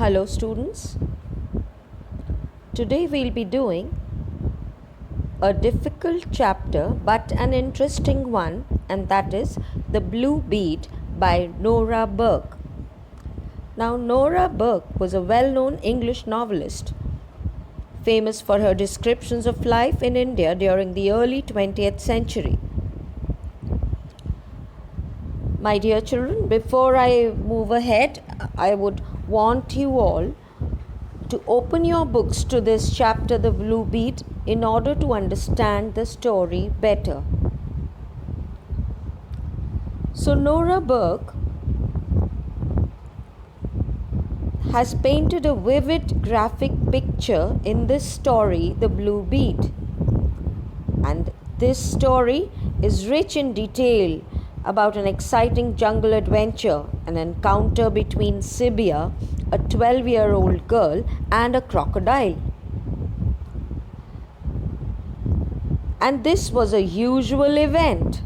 Hello students, today we'll be doing a difficult chapter but an interesting one, and that is The Blue Bead by Nora Burke. Now Nora Burke was a well-known English novelist, famous for her descriptions of life in India during the early 20th century. My dear children, before I move ahead, I would want you all to open your books to this chapter, The Blue Bead, in order to understand the story better. So Nora Burke has painted a vivid graphic picture in this story, The Blue Bead. And this story is rich in detail about an exciting jungle adventure, an encounter between Sibia, a 12-year-old girl, and a crocodile. And this was a usual event.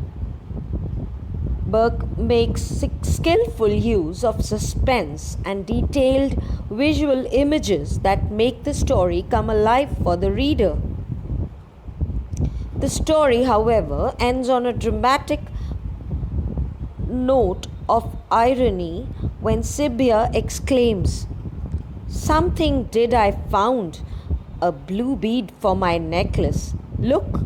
Burke makes skillful use of suspense and detailed visual images that make the story come alive for the reader. The story, however, ends on a dramatic note of irony when Sibia exclaims, "Something did I found, a blue bead for my necklace. Look."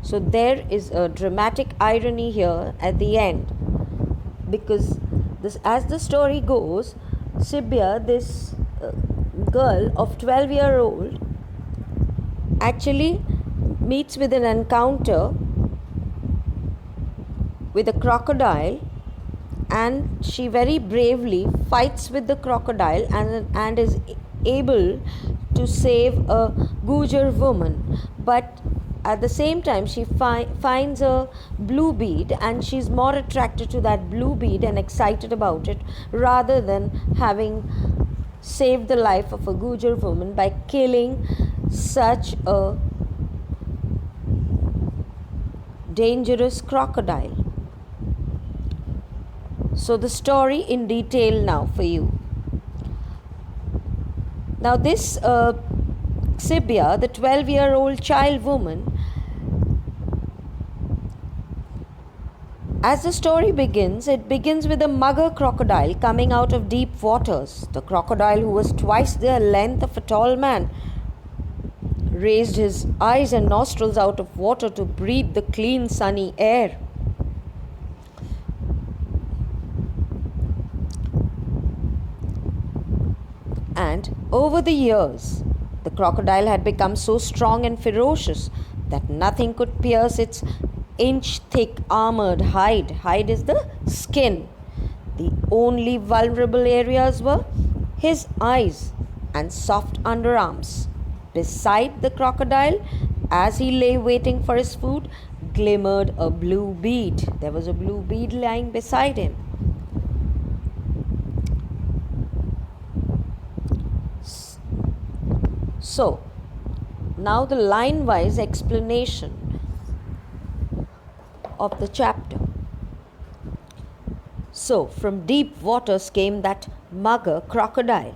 So there is a dramatic irony here at the end, because as the story goes, Sibia, this girl of 12-year-old, actually meets with an encounter with a crocodile, and she very bravely fights with the crocodile and is able to save a Gujar woman. But at the same time, she finds a blue bead, and she's more attracted to that blue bead and excited about it, rather than having saved the life of a Gujar woman by killing such a dangerous crocodile. So the story in detail now for you. Now this Sibia, the 12-year-old child woman, as the story begins, it begins with a mugger crocodile coming out of deep waters. The crocodile, who was twice the length of a tall man, raised his eyes and nostrils out of water to breathe the clean, sunny air. And over the years, the crocodile had become so strong and ferocious that nothing could pierce its inch-thick armored hide. Hide is the skin. The only vulnerable areas were his eyes and soft underarms. Beside the crocodile, as he lay waiting for his food, glimmered a blue bead. There was a blue bead lying beside him. So, now the line-wise explanation of the chapter. So, from deep waters came that mugger crocodile.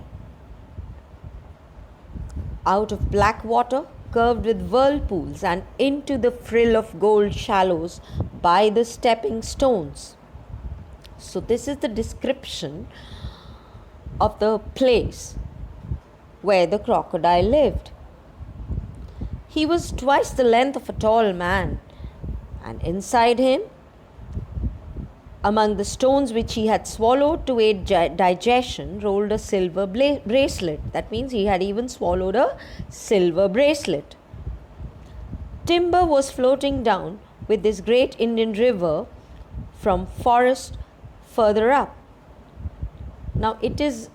Out of black water, curved with whirlpools, and into the frill of gold shallows by the stepping stones. So, this is the description of the place where the crocodile lived. He was twice the length of a tall man, and inside him, among the stones which he had swallowed to aid digestion, rolled a silver bracelet. That means he had even swallowed a silver bracelet. Timber was floating down with this great Indian river from forest further up. Now it is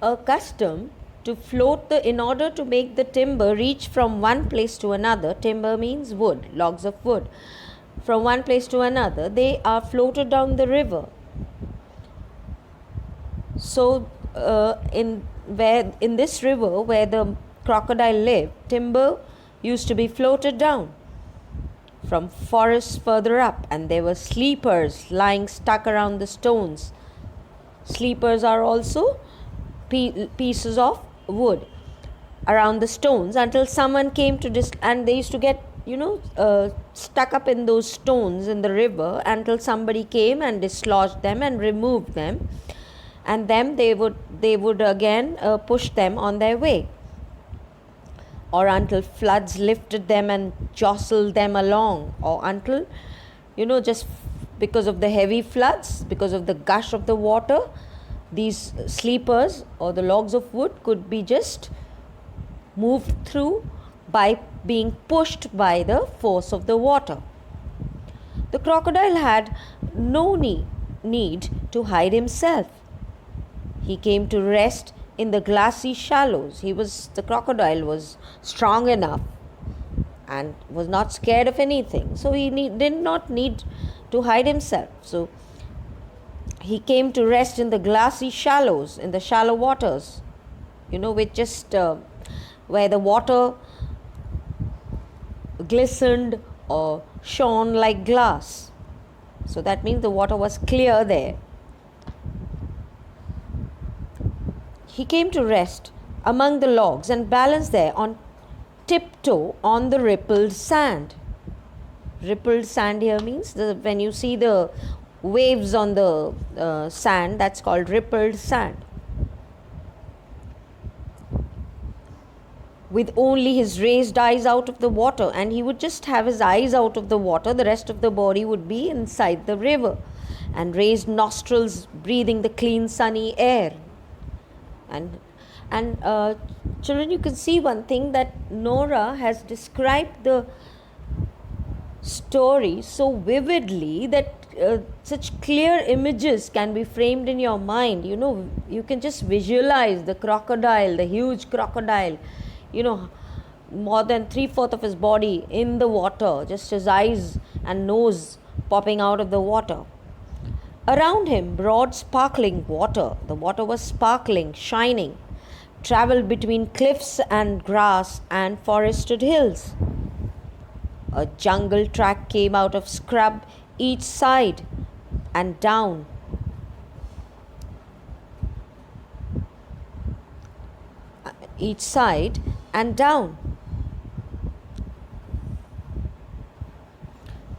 a custom to float in order to make the timber reach from one place to another. Timber means wood, logs of wood. From one place to another, they are floated down the river. So in this river where the crocodile lived, timber used to be floated down from forests further up, and there were sleepers lying stuck around the stones Sleepers are also pieces of wood around the stones until someone came to and they used to get stuck up in those stones in the river until somebody came and dislodged them and removed them, and then they would again push them on their way, or until floods lifted them and jostled them along, or until just because of the heavy floods, because of the gush of the water, these sleepers or the logs of wood could be just moved through by being pushed by the force of the water. The crocodile had no need to hide himself. He came to rest in the glassy shallows. The crocodile was strong enough and was not scared of anything. So he did not need to hide himself. So he came to rest in the glassy shallows, in the shallow waters, with just where the water glistened or shone like glass. So that means the water was clear there. He came to rest among the logs and balanced there on tiptoe on the rippled sand. Rippled sand here means when you see the waves on the sand, that's called rippled sand. With only his raised eyes out of the water, and he would just have his eyes out of the water, the rest of the body would be inside the river, and raised nostrils breathing the clean sunny air. And children, you can see one thing, that Nora has described the story so vividly that such clear images can be framed in your mind. You can just visualize the crocodile, the huge crocodile, more than 3/4 of his body in the water, just his eyes and nose popping out of the water. Around him, broad sparkling water, the water was sparkling, shining, traveled between cliffs and grass and forested hills. A jungle track came out of scrub each side and down. Each side and down.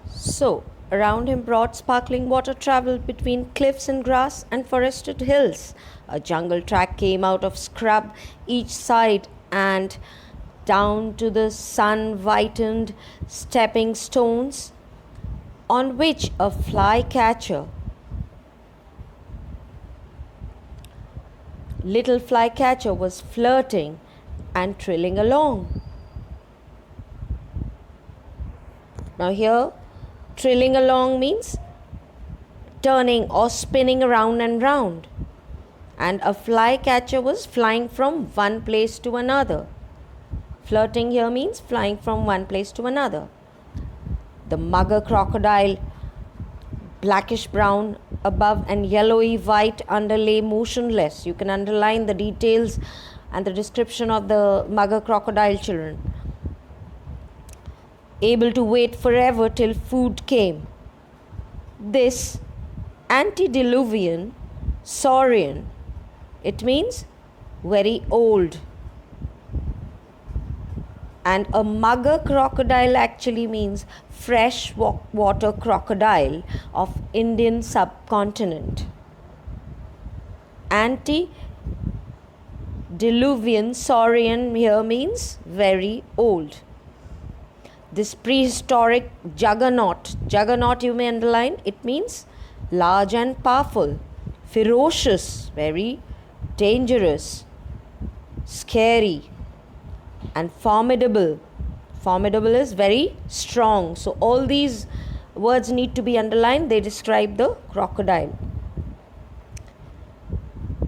So, around him, broad sparkling water traveled between cliffs and grass and forested hills. A jungle track came out of scrub each side and down to the sun-whitened stepping stones on which a little flycatcher was flirting and trilling along. Now here, trilling along means turning or spinning around and round. And a flycatcher was flying from one place to another. Flirting here means flying from one place to another. The mugger crocodile, blackish brown above and yellowy white under, lay motionless. You can underline the details and the description of the mugger crocodile, children. Able to wait forever till food came. This antediluvian saurian, it means very old. And a mugger crocodile actually means fresh water crocodile of Indian subcontinent. Antediluvian saurian here means very old. This prehistoric juggernaut you may underline, it means large and powerful, ferocious, very dangerous, scary, and formidable. Formidable is very strong. So all these words need to be underlined. They describe the crocodile.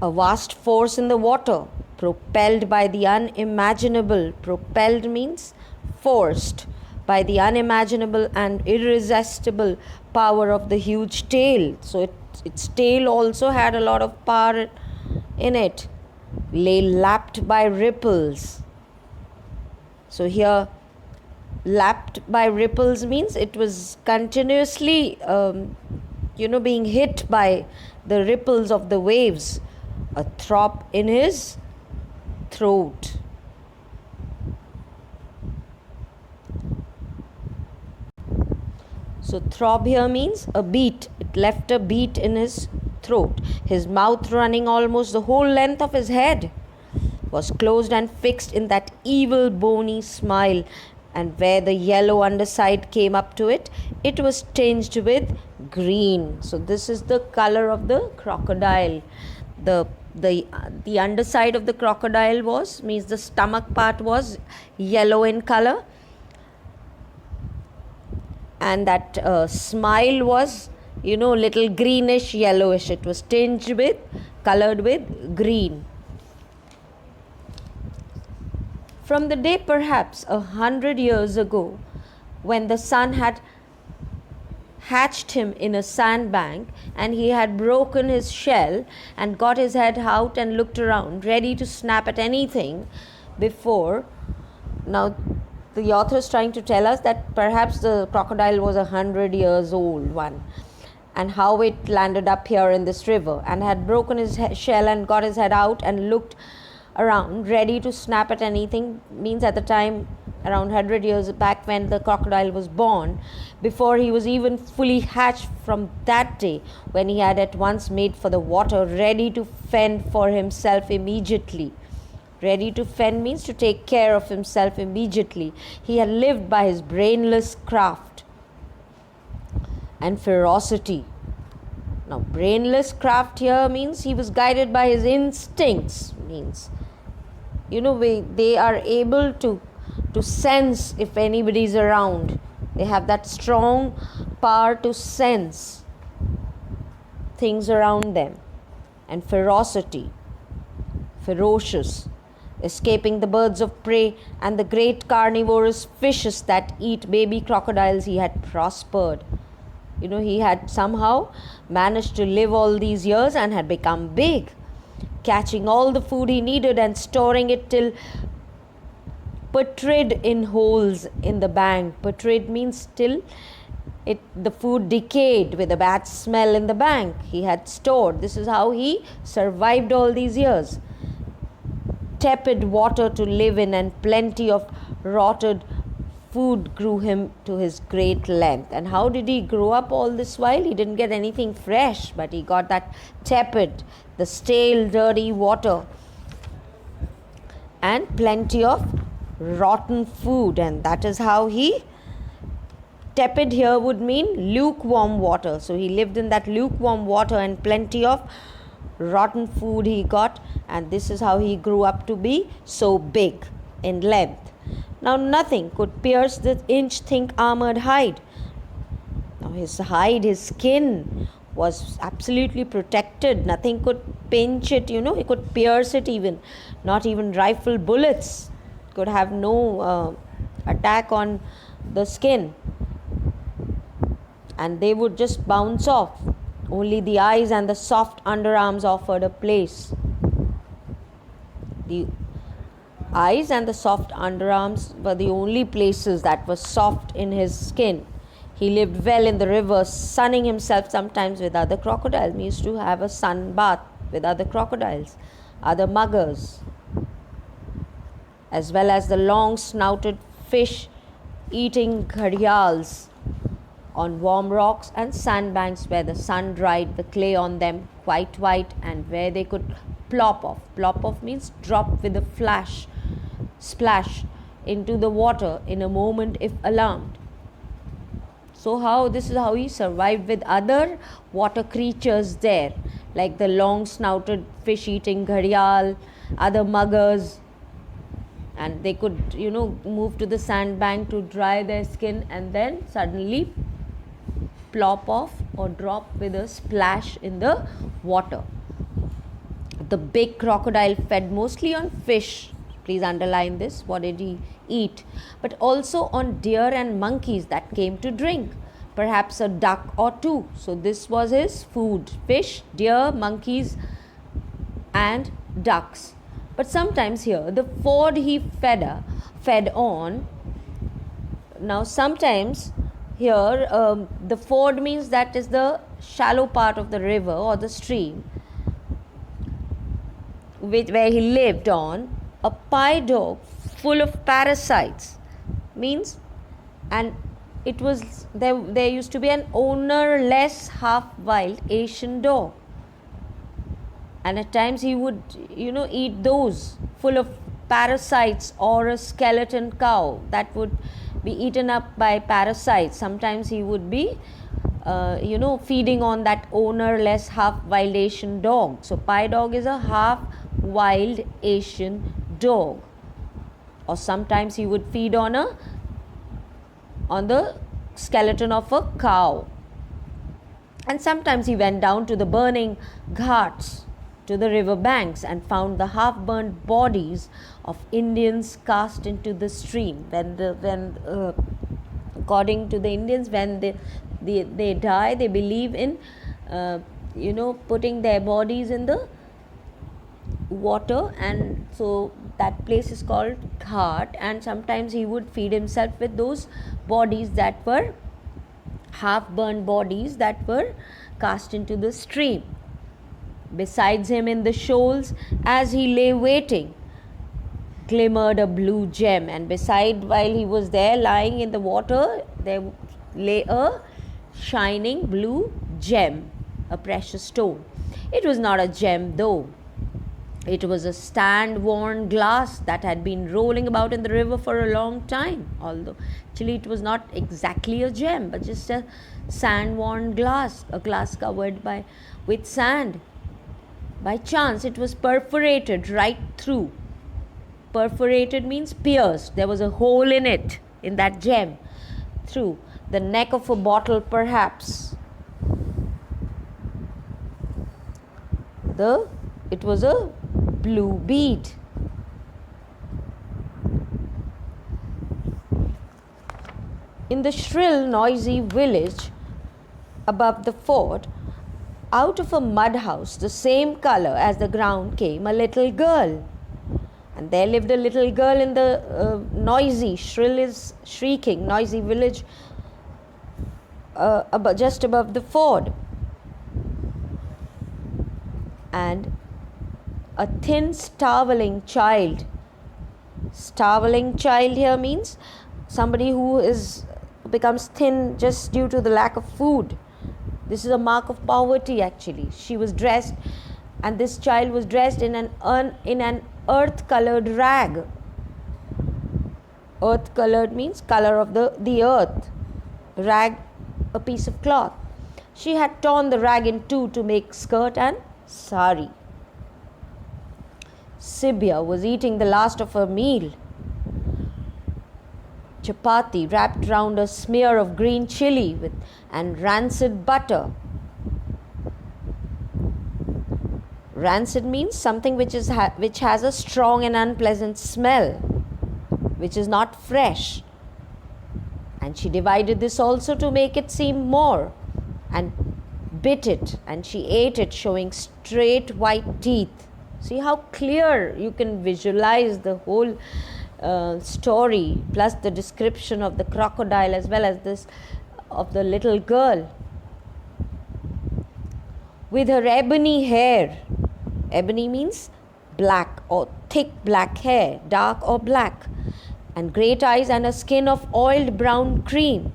A vast force in the water, propelled by the unimaginable. Propelled means forced by the unimaginable and irresistible power of the huge tail. So its tail also had a lot of power in it. Lay lapped by ripples. So here, lapped by ripples means it was continuously, being hit by the ripples of the waves, a throb in his throat. So throb here means a beat. It left a beat in his throat. His mouth, running almost the whole length of his head, was closed and fixed in that evil bony smile, and where the yellow underside came up to it, it was tinged with green. So this is the color of the crocodile. The underside of the crocodile means the stomach part was yellow in color, and that smile was little greenish yellowish. It was colored with green. From the day perhaps 100 years ago, when the sun had hatched him in a sandbank, and he had broken his shell and got his head out and looked around, ready to snap at anything before. Now the author is trying to tell us that perhaps the crocodile was 100 years old one, and how it landed up here in this river, and had broken his shell and got his head out and looked around, ready to snap at anything, means at the time around 100 years back when the crocodile was born, before he was even fully hatched, from that day when he had at once made for the water, ready to fend for himself immediately. Ready to fend means to take care of himself immediately. He had lived by his brainless craft and ferocity. Now, brainless craft here means he was guided by his instincts. Means, they are able to sense if anybody is around. They have that strong power to sense things around them. And ferocity, ferocious, escaping the birds of prey and the great carnivorous fishes that eat baby crocodiles. He had prospered. He had somehow managed to live all these years and had become big, catching all the food he needed and storing it till putrid in holes in the bank. Putrid means till the food decayed with a bad smell in the bank. He had stored. This is how he survived all these years. Tepid water to live in and plenty of rotted food grew him to his great length. And how did he grow up all this while? He didn't get anything fresh, but he got that tepid, the stale, dirty water, and plenty of rotten food. And that is how he, tepid here would mean lukewarm water. So he lived in that lukewarm water and plenty of rotten food he got, and this is how he grew up to be so big in length. Now nothing could pierce the inch-thick armored hide. Now his hide, his skin was absolutely protected. Nothing could pinch it, he could pierce it even. Not even rifle bullets could have no attack on the skin, and they would just bounce off. Only the eyes and the soft underarms offered a place. The eyes and the soft underarms were the only places that were soft in his skin. He lived well in the river, sunning himself sometimes with other crocodiles. He used to have a sun bath with other crocodiles, other muggers, as well as the long-snouted fish eating gharials on warm rocks and sandbanks where the sun dried the clay on them quite white, and where they could plop off. Plop off means drop with a splash into the water in a moment if alarmed. So this is how he survived with other water creatures there, like the long-snouted fish eating gharial, other muggers, and they could move to the sandbank to dry their skin and then suddenly plop off or drop with a splash in the water. The big crocodile fed mostly on fish. Please underline this. What did he eat? But also on deer and monkeys that came to drink. Perhaps a duck or two. So this was his food. Fish, deer, monkeys and ducks. But sometimes here the ford he fed on. Now sometimes here the ford means that is the shallow part of the river or the stream where he lived on, a pie dog full of parasites. Means, and it was there used to be an ownerless half wild Asian dog, and at times he would eat those full of parasites, or a skeleton cow that would be eaten up by parasites. Sometimes he would be feeding on that ownerless half wild Asian dog. So pie dog is a half wild Asian dog. Or sometimes he would feed on the skeleton of a cow. And sometimes he went down to the burning ghats, to the river banks, and found the half-burned bodies of Indians cast into the stream. According to the Indians, when they die, they believe in putting their bodies in the water, and so that place is called ghat. And sometimes he would feed himself with those bodies that were half-burned bodies that were cast into the stream. Besides him in the shoals, as he lay waiting, glimmered a blue gem, and while he was there lying in the water, there lay a shining blue gem, a precious stone. It was not a gem though. It was a sand-worn glass that had been rolling about in the river for a long time, although actually it was not exactly a gem, but just a sand-worn glass, a glass covered with sand. By chance, it was perforated right through. Perforated means pierced. There was a hole in it, in that gem, through the neck of a bottle perhaps. It was a blue bead. In the shrill, noisy village above the fort, out of a mud house, the same color as the ground, came a little girl. And there lived a little girl in the noisy, shrill is shrieking, noisy village just above the ford. And a thin, starveling child. Starveling child here means somebody who becomes thin just due to the lack of food. This is a mark of poverty actually. She was dressed, and this child was dressed in an earth-colored rag. Earth-colored means color of the earth. Rag, a piece of cloth. She had torn the rag in two to make skirt and sari. Sibya was eating the last of her meal. Chapati wrapped round a smear of green chili and rancid butter. Rancid means something which has a strong and unpleasant smell, which is not fresh. And she divided this also to make it seem more, and bit it, and she ate it, showing straight white teeth. See how clear you can visualize the whole story, plus the description of the crocodile as well as this of the little girl. With her ebony hair, ebony means black or thick black hair, dark or black, and great eyes, and a skin of oiled brown cream.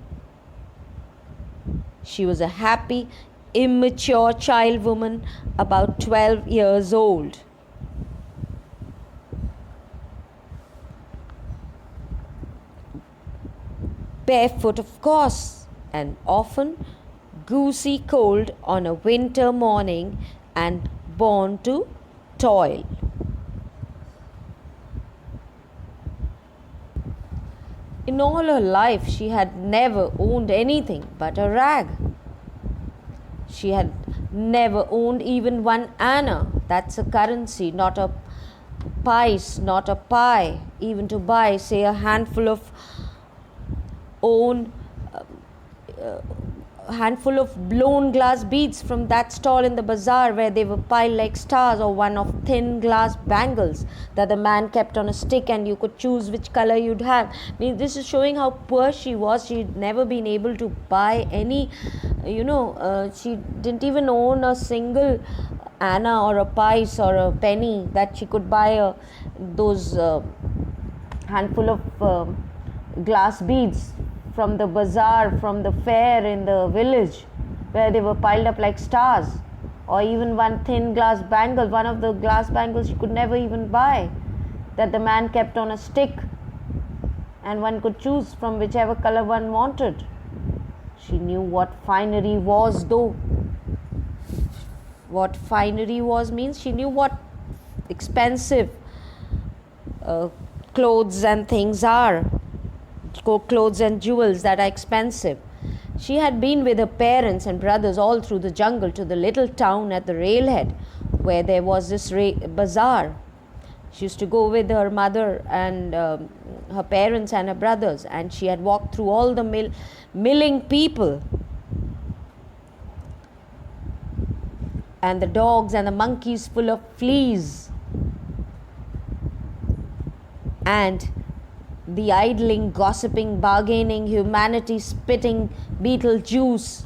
She was a happy, immature child woman about 12 years old. Barefoot, of course, and often goosey cold on a winter morning, and born to toil. In all her life, she had never owned anything but a rag. She had never owned even one anna, that's a currency, not a pice, not a pie, even to buy, say, a handful of handful of blown glass beads from that stall in the bazaar where they were piled like stars, or one of thin glass bangles that the man kept on a stick and you could choose which color you'd have. I mean, this is showing how poor she was. She'd never been able to buy any, she didn't even own a single anna or a pice or a penny that she could buy those handful of glass beads from the bazaar, from the fair in the village where they were piled up like stars, or even one thin glass bangle, one of the glass bangles she could never even buy, that the man kept on a stick and one could choose from whichever color one wanted. She knew what finery was, though. What finery was means she knew what expensive clothes and things are, clothes and jewels that are expensive. She had been with her parents and brothers all through the jungle to the little town at the railhead where there was this bazaar. She used to go with her mother and her parents and her brothers, and she had walked through all the milling people and the dogs and the monkeys full of fleas and the idling, gossiping, bargaining, humanity spitting Beetlejuice.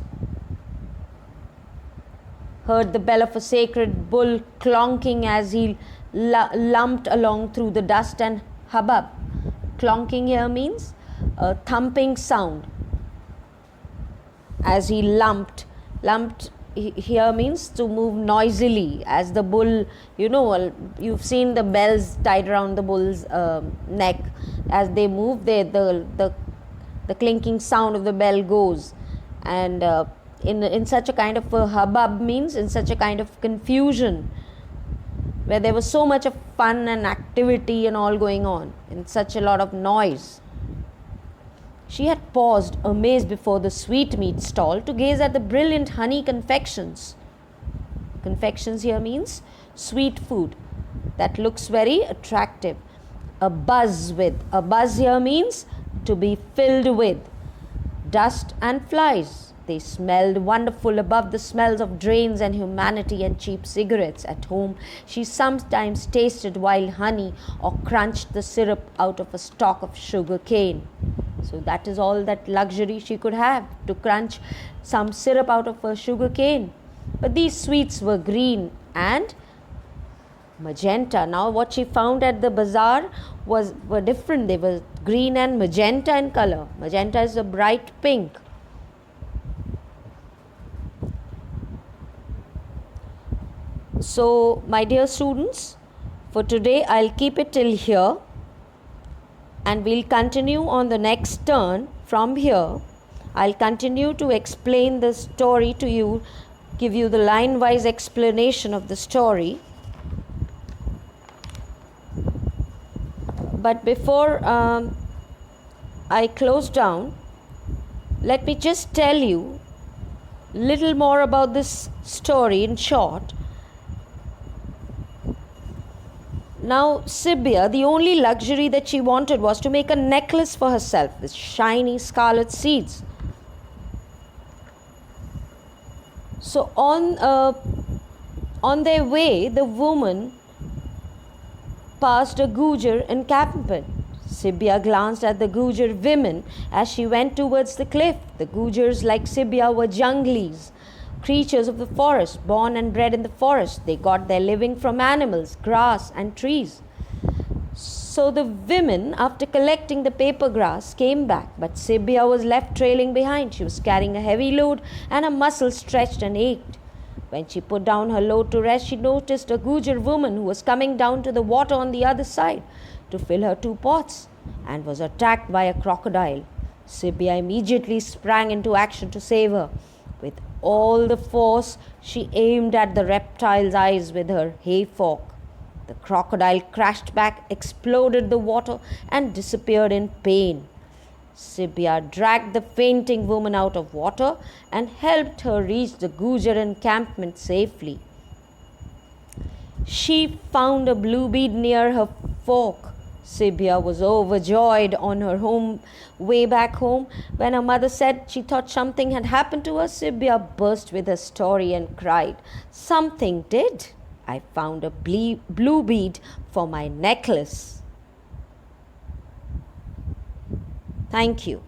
Heard the bell of a sacred bull clonking as he lumped along through the dust and hubbub. Clonking here means a thumping sound. As he lumped here means to move noisily, as the bull, you've seen the bells tied around the bull's neck. As they move, the clinking sound of the bell goes, and in such a kind of a hubbub means in such a kind of confusion where there was so much of fun and activity and all going on, in such a lot of noise. She had paused, amazed, before the sweetmeat stall to gaze at the brilliant honey confections. Confections here means sweet food that looks very attractive. A buzz here means to be filled with. Dust and flies. They smelled wonderful above the smells of drains and humanity and cheap cigarettes. At home, she sometimes tasted wild honey or crunched the syrup out of a stalk of sugar cane. So that is all that luxury she could have, to crunch some syrup out of a sugar cane. But these sweets were green and magenta. Now what she found at the bazaar were different. They were green and magenta in color. Magenta is a bright pink. So my dear students, for today I'll keep it till here, and we'll continue on the next turn from here. I'll continue to explain the story to you, give you the line-wise explanation of the story. But before I close down, let me just tell you little more about this story in short. Now, Sibia, the only luxury that she wanted was to make a necklace for herself with shiny scarlet seeds. So on their way, the woman passed a Gujar encampment. Sibia glanced at the Gujar women as she went towards the cliff. The Gujars, like Sibia, were junglis, creatures of the forest, born and bred in the forest. They got their living from animals, grass and trees. So the women, after collecting the paper grass, came back, but Sibia was left trailing behind. She was carrying a heavy load and her muscles stretched and ached. When she put down her load to rest, she noticed a Gujar woman who was coming down to the water on the other side to fill her 2 pots and was attacked by a crocodile. Sibia immediately sprang into action to save her. With all the force, she aimed at the reptile's eyes with her hay fork. The crocodile crashed back, exploded the water, and disappeared in pain. Sibia dragged the fainting woman out of water and helped her reach the Gujar encampment safely. She found a blue bead near her fork, Sibia was overjoyed on her home way back home. When her mother said she thought something had happened to her, Sibia burst with her story and cried, "Something did. I found a blue bead for my necklace." Thank you.